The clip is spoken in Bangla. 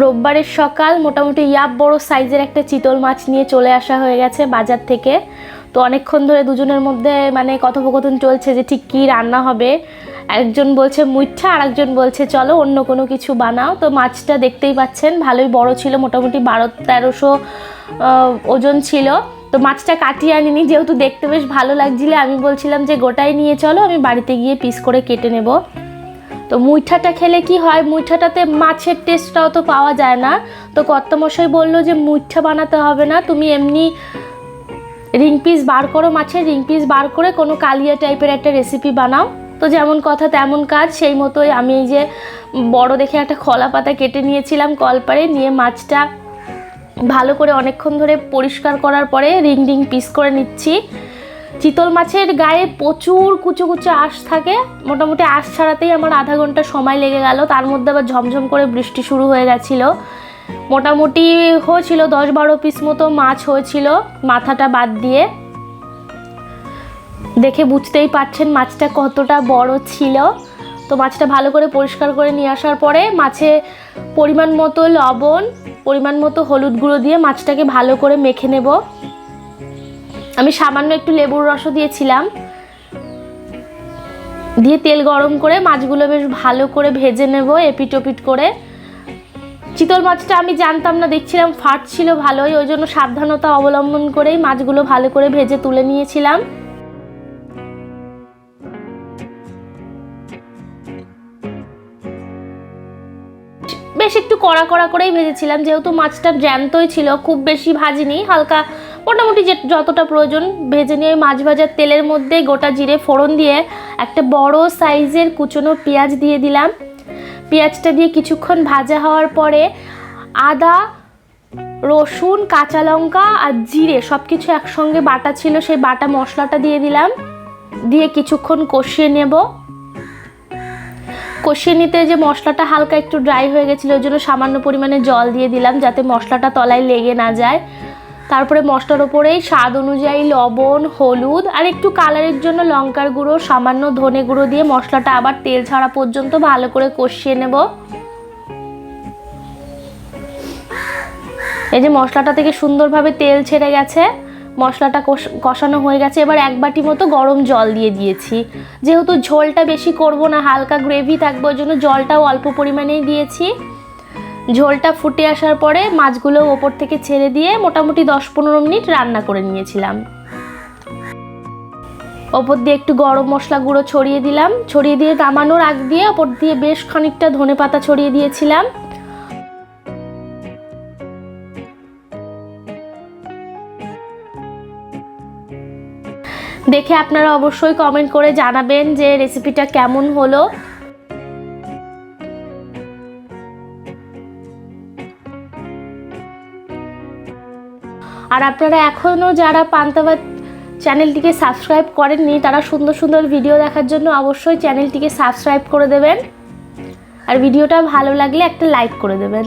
রোববারের সকাল মোটামুটি ইয়াব বড় সাইজের একটা চিতল মাছ নিয়ে চলে আসা হয়ে গেছে বাজার থেকে। তো অনেকক্ষণ ধরে দুজনের মধ্যে মানে কথোপকথন চলছে যে ঠিক কী রান্না হবে। একজন বলছে মুইঠা, আর একজন বলছে চলো অন্য কোনো কিছু বানাও। তো মাছটা দেখতেই পাচ্ছেন ভালোই বড় ছিল, মোটামুটি 1200-1300 ওজন ছিল। তো মাছটা কাটিয়ে আনিনি, যেহেতু দেখতে বেশ ভালো লাগছিল আমি বলছিলাম যে গোটাই নিয়ে চলো, আমি বাড়িতে গিয়ে পিস করে কেটে নেব। তো মুইঠাটা খেলে কি হয়, মুইঠাটাতে মাছের টেস্টটাও তো পাওয়া যায় না। তো কর্তামশাই বললো যে মুইঠা বানাতে হবে না, তুমি এমনি রিং পিস বার করো, মাছের রিং পিস বার করে কোনো কালিয়া টাইপের একটা রেসিপি বানাও। তো যেমন কথা তেমন কাজ, সেই মতোই আমি এই যে বড় দেখে একটা খলা পাতা কেটে নিয়েছিলাম কলপারে, নিয়ে মাছটা ভালো করে অনেকক্ষণ ধরে পরিষ্কার করার পরে রিং রিং পিস করে নিচ্ছি। চিতল মাছের গায়ে প্রচুর কুচো কুচো আঁশ থাকে, মোটামুটি আঁশ ছাড়াতেই আমার আধা ঘন্টা সময় লেগে গেল। তার মধ্যে আবার ঝমঝম করে বৃষ্টি শুরু হয়ে গেছিলো। মোটামুটি হয়েছিল 10-12 পিস মতো মাছ হয়েছিল মাথাটা বাদ দিয়ে। দেখে বুঝতেই পারছেন মাছটা কতটা বড় ছিল। তো মাছটা ভালো করে পরিষ্কার করে নিয়ে আসার পরে মাছে পরিমাণ মতো লবণ, পরিমাণ মতো হলুদ গুঁড়ো দিয়ে মাছটাকে ভালো করে মেখে নেব। আমি সামান্য একটু লেবুর রসও দিয়েছিলাম, দিয়ে তেল গরম করে মাছগুলো বেশ ভালো করে ভেজে নেব এপিট ওপিট করে। চিতল মাছটা আমি জানতাম না, দেখছিলাম ফাটছিল ভালোই, ওই জন্য সাবধানতা অবলম্বন করেই মাছগুলো ভালো করে ভেজে তুলে নিয়েছিলাম। বেশ একটু কড়া কড়া করেই ভেজেছিলাম, যেহেতু মাছটা জ্যান্তই ছিল, খুব বেশি ভাজিনি, হালকা মোটামুটি যতটা প্রয়োজন ভেজে নিয়ে মাছ ভাজার তেলের মধ্যে গোটা জিরে ফোড়ন দিয়ে একটা বড় সাইজের কুচনো পেঁয়াজ দিয়ে দিলাম। পেঁয়াজটা দিয়ে কিছুক্ষণ ভাজা হওয়ার পরে আদা, রসুন, কাঁচা লঙ্কা আর জিরে সব কিছু একসঙ্গে বাটা ছিল, সেই বাটা মশলাটা দিয়ে দিলাম। দিয়ে কিছুক্ষণ কষিয়ে নেব। কষিয়ে নিতে যে মশলাটা হালকা একটু ড্রাই হয়ে গেছিলো, ওই জন্য সামান্য পরিমাণে জল দিয়ে দিলাম যাতে মশলাটা তলায় লেগে না যায়। তারপরে মশলার ওপরেই স্বাদ অনুযায়ী লবণ, হলুদ আর একটু কালারের জন্য লঙ্কার গুঁড়ো, সামান্য ধনে গুঁড়ো দিয়ে মশলাটা আবার তেল ছাড়া পর্যন্ত ভালো করে কষিয়ে নেব। এই যে মশলাটা থেকে সুন্দরভাবে তেল ছেড়ে গেছে, মশলাটা কষানো হয়ে গেছে। এবার 1 বাটি মতো গরম জল দিয়ে দিয়েছি, যেহেতু ঝোলটা বেশি করব না, হালকা গ্রেভি থাকবে, ওই জন্য জলটাও অল্প পরিমাণেই দিয়েছি। ঝোলটা ফুটে আসার পরে মাছগুলো ওপর থেকে ছেড়ে দিয়ে মোটামুটি 10-15 মিনিট রান্না করে নিয়েছিলাম। ওপর দিয়ে একটু গরম মশলা গুঁড়ো ছড়িয়ে দিলাম, ছড়িয়ে দিয়ে নামানোর আগ দিয়ে ওপর দিয়ে বেশ খানিকটা ধনেপাতা ছড়িয়ে দিয়েছিলাম। দেখে আপনারা অবশ্যই কমেন্ট করে জানাবেন যে রেসিপিটা কেমন হলো। আর আপনারা এখনও যারা পান্তাভাত চ্যানেলটিকে সাবস্ক্রাইব করেননি, তারা সুন্দর সুন্দর ভিডিও দেখার জন্য অবশ্যই চ্যানেলটিকে সাবস্ক্রাইব করে দেবেন। আর ভিডিওটা ভালো লাগলে একটা লাইক করে দেবেন।